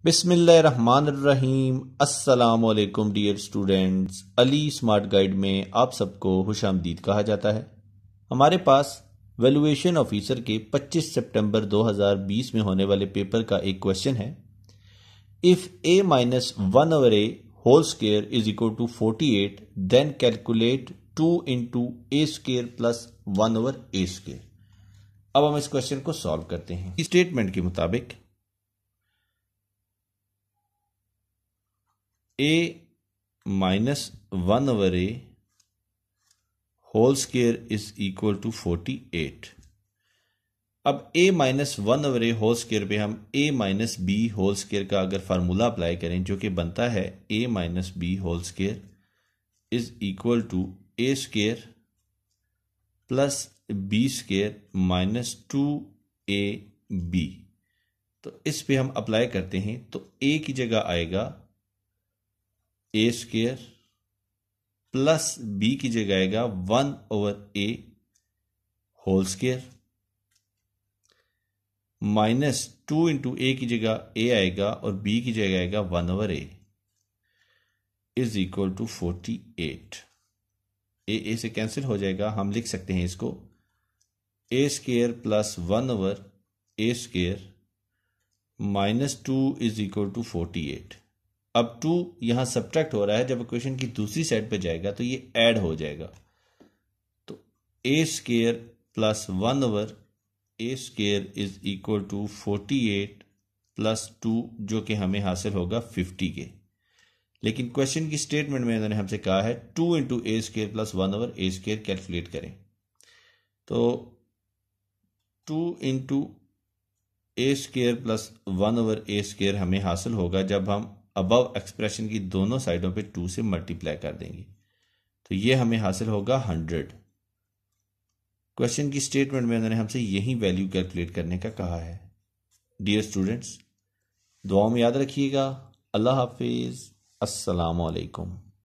बिस्मिल्लाहिर्रहमानिर्रहीम। अस्सलाम वालेकुम dear students. Ali smart guide में आप सबको खुशामदीद कहा जाता है। हमारे पास वैल्यूएशन ऑफिसर के 25 सितंबर 2020 में होने वाले पेपर का एक क्वेश्चन है। If a minus 1 over a whole square is equal to 48 then calculate 2 into a square plus 1 over a square. अब हम इस क्वेश्चन को सॉल्व करते हैं। स्टेटमेंट के मुताबिक a minus 1 over a whole square is equal to 48। अब a minus 1 over a whole square पे हम a minus b whole square का अगर फार्मूला अप्लाई करें जो कि बनता है a minus b whole square is equal to a square plus b square minus 2ab। तो इस पे हम अप्लाई करते हैं तो a की जगह आएगा a स्क्वायर प्लस b की जगह आएगा 1 over a whole square minus 2 into A की जगह a आएगा और b की जगह आएगा 1 over a is equal to 48। A से कैंसिल हो जाएगा। हम लिख सकते हैं इसको a square plus 1 over a square minus 2 is equal to 48। अब 2 यहां सब्ट्रैक्ट हो रहा है, जब इक्वेशन की दूसरी साइड पे जाएगा तो ये ऐड हो जाएगा। तो a square plus 1 over a square is equal to 48 plus 2 जो कि हमें हासिल होगा 50 के। लेकिन क्वेश्चन की स्टेटमेंट में इन्होंने हमसे कहा है 2 इंटू ए स्क्वायर प्लस 1 ओवर ए स्क्वायर कैलकुलेट करें। तो 2 इंटू ए स्क्वायर प्लस 1 ओवर ए स्क्वायर हमें हासिल होगा जब हम अबव एक्सप्रेशन की दोनों साइडों पे 2 से मल्टीप्लाई कर देंगे। तो ये हमें हासिल होगा 100। क्वेश्चन की स्टेटमेंट में उन्होंने हमसे यही वैल्यू कैलकुलेट करने का कहा है। डियर स्टूडेंट्स, दुआ में याद रखिएगा। अल्लाह हाफिज। अस्सलाम वालेकुम।